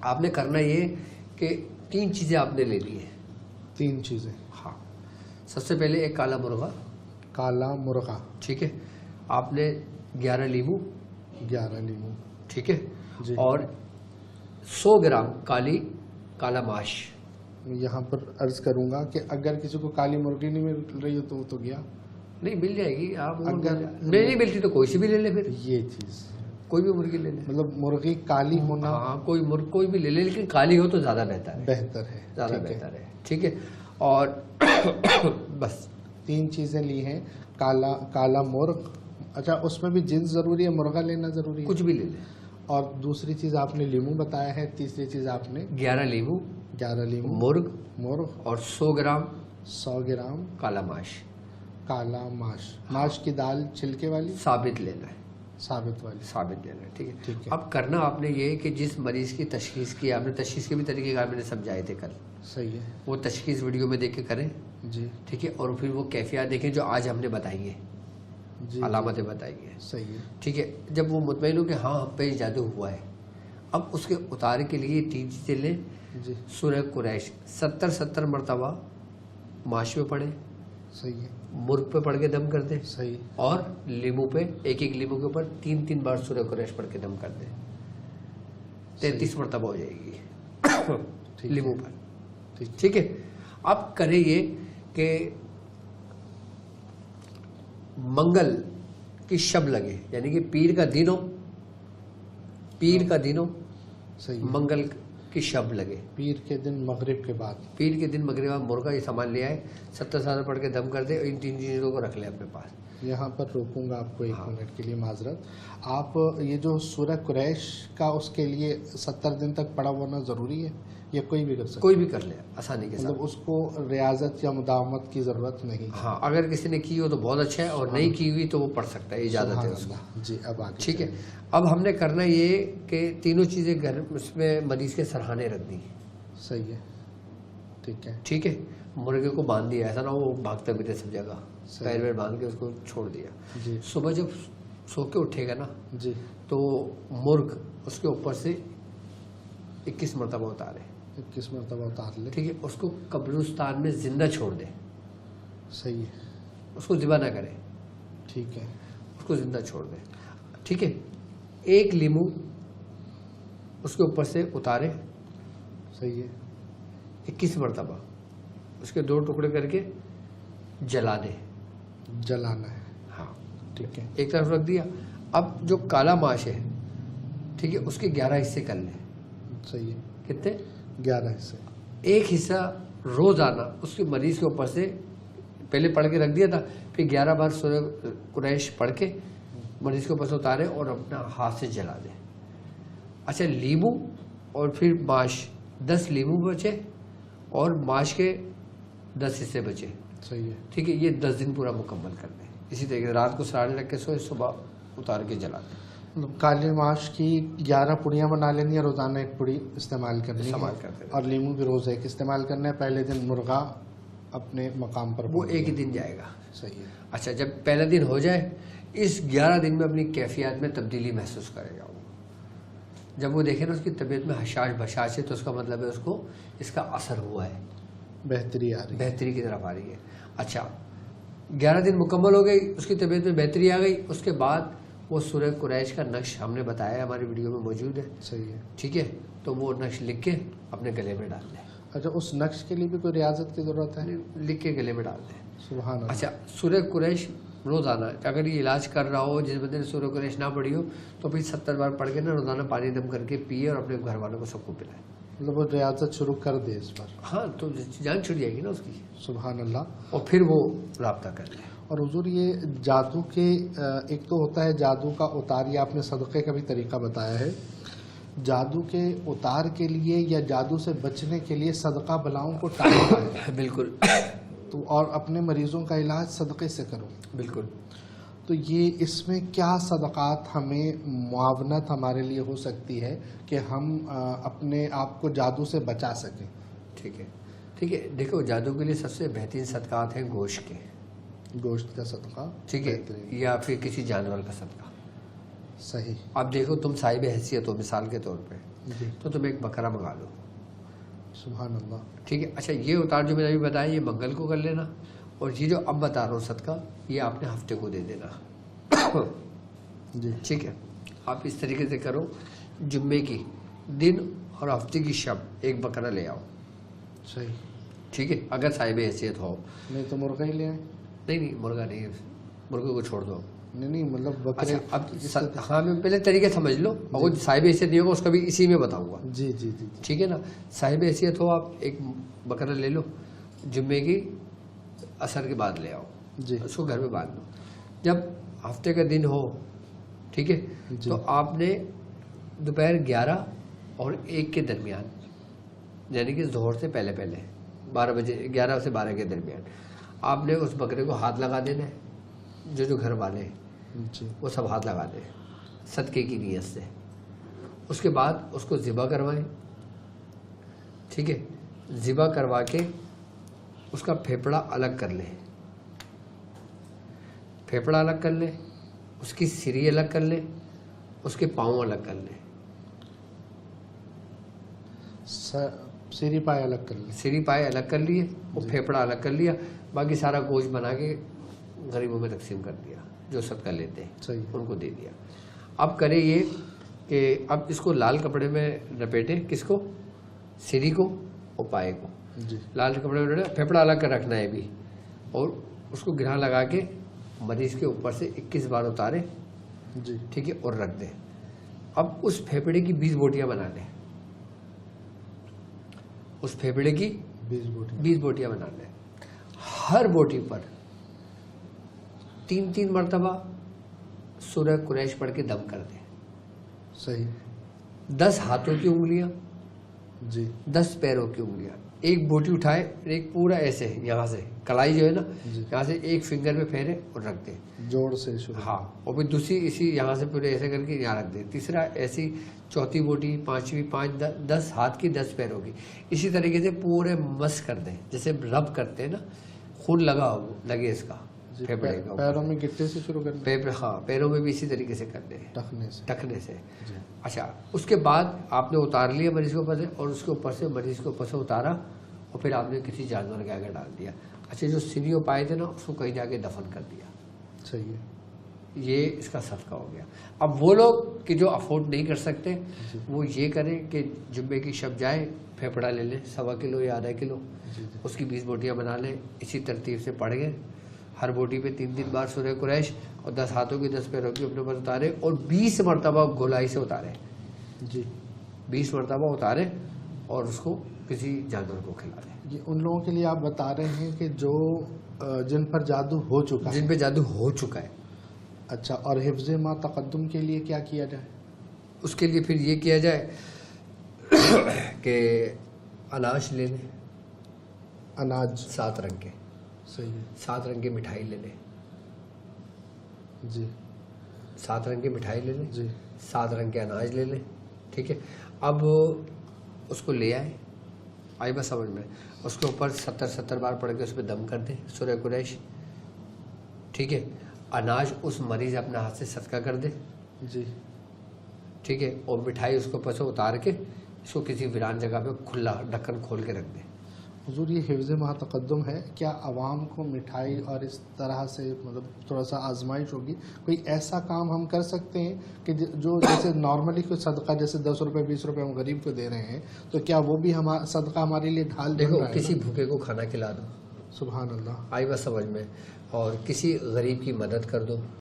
آپ نے کرنا یہ کہ 3 چیزیں آپ نے لے لی ہیں. 3 چیزیں. ہاں. سب سے پہلے ایک کالا مرغا. کالا مرغا. ٹھیک ہے. آپ نے 11 لیمو. 11 لیمو. ٹھیک ہے. جی. اور 100 گرام کالا ماش. یہاں پر عرض کروں گا کہ اگر کسی کو کالی مرغی نہیں مل رہی ہو تو وہ تو گیا. نہیں مل جائے گی. آپ اگر نہیں ملتی تو کوئی سی بھی لے لے. پھر یہ چیز کوئی بھی مرغی لے لے. مطلب مرغی کالی ہونا. ہاں کوئی بھی لے لے, لیکن کالی ہو تو زیادہ بہتر ہے. بہتر ہے. زیادہ بہتر ہے. ٹھیک ہے. اور بس 3 چیزیں لی ہیں. کالا مرغ. اچھا اس میں بھی جنس ضروری ہے, مرغا لینا ضروری ہے؟ کچھ بھی لے لیں. اور دوسری چیز آپ نے لیمو بتایا ہے. تیسری چیز آپ نے 11 لیمو, 11 لیمو, مرغ اور 100 گرام 100 گرام کالا ماش. کالا ماش. ماش کی دال چھلکے والی ثابت لینا ہے. ثابت والی. ثابت لینا ہے. ٹھیک ہے. ٹھیک ہے. اب کرنا آپ نے یہ کہ جس مریض کی تشخیص کی آپ نے, تشخیص کے بھی طریقے کار میں نے سمجھائے تھے کل. صحیح ہے. وہ تشخیص ویڈیو میں دیکھ کے کریں. جی. ٹھیک ہے. اور پھر وہ کیفیات دیکھیں جو آج ہم نے بتائی ہیں. جی. علامتیں بتائی ہیں. صحیح ہے. ٹھیک ہے. جب وہ مطمئن ہو کہ ہاں ہم پہ جادو ہوا ہے, اب اس کے اتارے کے لیے 3 چیزیں لیں. جی. سورہ قریش 70 مرتبہ ماش پہ پڑھیں. صحیح ہے. مرغ پہ پڑھ کے دم کر دیں. صحیح. اور لیمو پہ ایک لیمو کے اوپر 3 بار سورہ قریش پڑھ کے دم کر دیں. 33 مرتبہ ہو جائے گی لیمو پر. ٹھیک ہے. اب کریں یہ کہ منگل کی شب لگے, یعنی کہ پیر کا دن ہو, صحیح. منگل کی شب لگے. پیر کے دن مغرب کے بعد. پیر کے دن مغرب کے بعد مرغا یہ سامان لے آئے, 70 سال پڑھ کے دم کر دے, اور ان 3 چیزوں کو رکھ لے اپنے پاس. یہاں پر روکوں گا آپ کو 1 منٹ کے لیے, معذرت. آپ یہ جو سورہ قریش کا اس کے لیے 70 دن تک پڑا ہونا ضروری ہے یا کوئی بھی کر سکتا؟ کوئی بھی کر لے آسانی کے ساتھ. مطلب اس کو ریاضت یا مداومت کی ضرورت نہیں. ہاں اگر کسی نے کی ہو تو بہت اچھا ہے, اور نہیں کی ہوئی تو وہ پڑھ سکتا ہے, اجازت ہے اس کو. جی. اب آگے. ٹھیک ہے. اب ہم نے کرنا یہ کہ تینوں چیزیں گھر اس میں مریض کے سرہانے رکھ دی. صحیح ہے. ٹھیک ہے. ٹھیک ہے. مرغے کو باندھ دیا, ایسا نہ وہ بھاگتا پھرے سب جگہ, پیر ویر باندھ کے اس کو چھوڑ دیا. جی. صبح جب سو کے اٹھے گا نا, جی, تو مرغ اس کے اوپر سے 21 مرتبہ اتارے. 21 مرتبہ اتار لے. ٹھیک ہے. اس کو قبرستان میں زندہ چھوڑ دے. صحیح ہے. اس کو ذبح نہ کرے. ٹھیک ہے. اس کو زندہ چھوڑ دے. ٹھیک ہے. 1 لیمو اس کے اوپر سے اتارے. صحیح ہے. 21 مرتبہ اس کے 2 ٹکڑے کر کے جلا دے. جلانا ہے. ہاں. ٹھیک ہے. ایک طرف رکھ دیا. اب جو کالا ماش ہے, ٹھیک ہے, اس کے 11 حصے کر لیں. صحیح ہے. کتنے؟ 11 حصے. ایک حصہ روزانہ اس کے مریض کے اوپر سے پہلے پڑھ کے رکھ دیا تھا, پھر 11 بار سورہ قریش پڑھ کے مریض کے اوپر سے اتارے اور اپنا ہاتھ سے جلا دے. اچھا, لیمو اور پھر ماش, 10 لیمو بچے اور ماش کے 10 حصے بچے. صحیح ہے. ٹھیک ہے. یہ 10 دن پورا مکمل کر دیں. اسی طریقے سے رات کو سرانے رکھ کے سوئے, صبح اتار کے جلا دیں. کالے ماش کی 11 پڑیاں بنا لینی ہے, روزانہ 1 پڑی استعمال کرنی ہے, اور لیمو بھی روز 1 استعمال کرنا ہے. پہلے دن مرغا اپنے مقام پر وہ ایک ہی دن جائے گا. صحیح ہے. اچھا, جب پہلا دن ہو جائے, اس 11 دن میں اپنی کیفیات میں تبدیلی محسوس کرے گا. وہ جب وہ دیکھے نا اس کی طبیعت میں حشاش بشاش ہے, تو اس کا مطلب ہے اس کو اس کا اثر ہوا ہے, بہتری آ رہی ہے, بہتری کی طرف آ رہی ہے. اچھا, 11 دن مکمل ہو گئی, اس کی طبیعت میں بہتری آ گئی. اس کے بعد وہ سورہ قریش کا نقش ہم نے بتایا, ہماری ویڈیو میں موجود ہے. صحیح ہے. ٹھیک ہے. تو وہ نقش لکھ کے اپنے گلے میں ڈال دیں. اچھا, اس نقش کے لیے بھی کوئی ریاضت کی ضرورت ہے؟ لکھ کے گلے میں ڈال دیں. سبحان اللہ. اچھا, سورہ قریش روزانہ, اگر یہ علاج کر رہا ہو, جس بندے نے سورہ قریش نہ پڑھی ہو, تو پھر 70 بار پڑھ کے نا روزانہ پانی دم کر کے پیے, اور اپنے گھر والوں کو سب کو پلائے. مطلب وہ ریاضت شروع کر دے اس پر. ہاں, تو جان چھٹ جائے گی نا اس کی. سبحان اللہ. اور پھر وہ رابطہ کر لے. اور حضور, یہ جادو کے ایک تو ہوتا ہے جادو کا اتار, یہ آپ نے صدقے کا بھی طریقہ بتایا ہے. جادو کے اتار کے لیے یا جادو سے بچنے کے لیے صدقہ بلاؤں کو ٹالنا ہے. بالکل. تو اور اپنے مریضوں کا علاج صدقے سے کرو. بالکل. تو یہ اس میں کیا صدقات ہمیں معاونت ہمارے لیے ہو سکتی ہے کہ ہم اپنے آپ کو جادو سے بچا سکیں؟ ٹھیک ہے. ٹھیک ہے. دیکھو, جادو کے لیے سب سے بہترین صدقات ہیں گوشت کے. گوشت کا صدقہ. ٹھیک ہے. یا پھر کسی جانور کا صدقہ. صحیح. اب دیکھو, تم صاحب حیثیت ہو, مثال کے طور پہ جی تو تم ایک بکرا منگا لو. سبحان اللہ. ٹھیک ہے. اچھا یہ اتار جو میں نے ابھی بتایا یہ منگل کو کر لینا, اور یہ جو اب بتا رہا ہوں صدقہ یہ آپ نے ہفتے کو دے دینا. جی ٹھیک ہے. آپ اس طریقے سے کرو, جمعے کی دن اور ہفتے کی شب ایک بکرا لے آؤ. صحیح. ٹھیک ہے. اگر صاحب حیثیت ہو. نہیں تو مرغا ہی لے آئیں. نہیں مرغا نہیں, مرغے کو چھوڑ دو. نہیں مطلب بکرے. اچھا اب ہاں میں پہلے طریقے سمجھ لو, اگر صاحب حیثیت نہیں ہوگا اس کا بھی اسی میں بتاؤں گا. جی جی جی ٹھیک ہے نا. صاحب حیثیت ہو آپ ایک بکرا لے لو, جمعے کی عصر کے بعد لے آؤ, جی اس کو گھر میں باندھ لو. جب ہفتے کا دن ہو, ٹھیک ہے, تو آپ نے دوپہر 11 اور 1 کے درمیان, یعنی کہ ظہر سے پہلے 12 بجے 11 سے 12 کے درمیان آپ نے اس بکرے کو ہاتھ لگا دینا ہے. جو گھر والے ہیں جی وہ سب ہاتھ لگا دیں صدقے کی نیت سے. اس کے بعد اس کو ذبح کروائیں. ٹھیک ہے. ذبح کروا کے اس کا پھیپڑا الگ کر لیں, پھیپڑا الگ کر لیں, اس کی سری الگ کر لیں, اس کے پاؤں الگ کر لیں. سیری پائے الگ کر لیں. سری پائے الگ کر لیے, وہ پھیپڑا الگ کر لیا, باقی سارا گوشت بنا کے غریبوں میں تقسیم کر دیا, جو صدقہ لیتے ہیں صحیح. ان کو دے دیا. اب کرے یہ کہ اب اس کو لال کپڑے میں لپیٹیں, کس کو, سری کو اور پائے کو. جی لال کپڑے میں لپیٹیں, پھیپڑا الگ کر رکھنا ہے بھی, اور اس کو گرہ لگا کے مریض کے اوپر سے 21 بار اتارے. جی ٹھیک ہے, اور رکھ دیں. اب اس پھیپڑے کی 20 بوٹیاں بنا لیں, اس پھیپڑے کی 20 بوٹیاں بنا لیں. ہر بوٹی پر 3 مرتبہ سورہ قریش پڑھ کے دم کر دیں. صحیح. 10 ہاتھوں کی انگلیاں, جی 10 پیروں کی انگلیاں, ایک بوٹی اٹھائے, ایک پورا ایسے یہاں سے کلائی جو ہے نا یہاں سے ایک فنگر میں پھیرے اور رکھ دیں, جوڑ سے شروع. ہاں, اور پھر دوسری اسی یہاں سے پورے ایسے کر کے یہاں رکھ دیں. تیسرا ایسی, چوتھی بوٹی, پانچویں 5, 10 ہاتھ کی 10 پیروں کی. اسی طریقے سے پورے مس کر دیں, جیسے رب کرتے ہیں نا, خون لگے اس کا پھیپڑے کا. پیروں میں گٹے سے شروع کرنا. ہاں, پیروں میں بھی اسی طریقے سے کر دیں, ٹکنے سے. جی. اچھا, اس کے بعد آپ نے اتار لیا مریض کے اوپر سے, اور اس کے اوپر سے مریض کے اوپر سے اتارا, اور پھر آپ نے کسی جانور کے آگے ڈال دیا. اچھا, جو سریوں پائے تھے نا اس کو کہیں جا کے دفن کر دیا. صحیح ہے. یہ اس کا صدقہ ہو گیا. اب وہ لوگ کہ جو افورڈ نہیں کر سکتے وہ یہ کریں کہ جمعے کی شب جائیں, پھیپڑا لے لیں 1.25 کلو یا ½ کلو, اس کی 20 بوٹیاں بنا لیں, اسی ترتیب سے پڑھ گئے. ہر بوٹی پہ 3 بار سورہ قریش, اور 10 ہاتھوں کی 10 پیروں کی اپنے اوپر اتارے, اور 20 مرتبہ گولائی سے اتارے. جی 20 مرتبہ اتارے اور اس کو کسی جانور کو کھلا دیں. یہ ان لوگوں کے لیے آپ بتا رہے ہیں کہ جو جن پر جادو ہو چکا ہے, جن پہ جادو ہو چکا ہے. اچھا, اور حفظ ما تقدم کے لیے کیا کیا جائے؟ اس کے لیے پھر یہ کیا جائے کہ اناج لے لیں, اناج 7 رنگ کے. صحیح ہے. 7 رنگ کی مٹھائی لے لیں. جی 7 رنگ کی مٹھائی لے لیں, جی 7 رنگ کے اناج لے لیں. ٹھیک ہے. اب اس کو لے آئی بس سمجھ میں, اس کے اوپر 70 بار پڑھ کے اس پہ دم کر دیں سورہ قریش. ٹھیک ہے. اناج اس مریض اپنے ہاتھ سے صدقہ کر دے. جی ٹھیک ہے. اور مٹھائی اس کے اوپر سے اتار کے اس کو کسی ویران جگہ پہ کھلا ڈھکن کھول کے رکھ دے. حضور, یہ حفظ ما تقدم ہے, کیا عوام کو مٹھائی اور اس طرح سے مطلب تھوڑا سا آزمائش ہوگی, کوئی ایسا کام ہم کر سکتے ہیں کہ جو جیسے نارملی کوئی صدقہ جیسے 10 روپے 20 روپے ہم غریب کو دے رہے ہیں, تو کیا وہ بھی صدقہ ہمارے لیے ڈھال دیکھو, کسی بھوکے کو کھانا کھلا دو, سبحان اللہ, آئی بس سمجھ میں, اور کسی غریب کی مدد کر دو.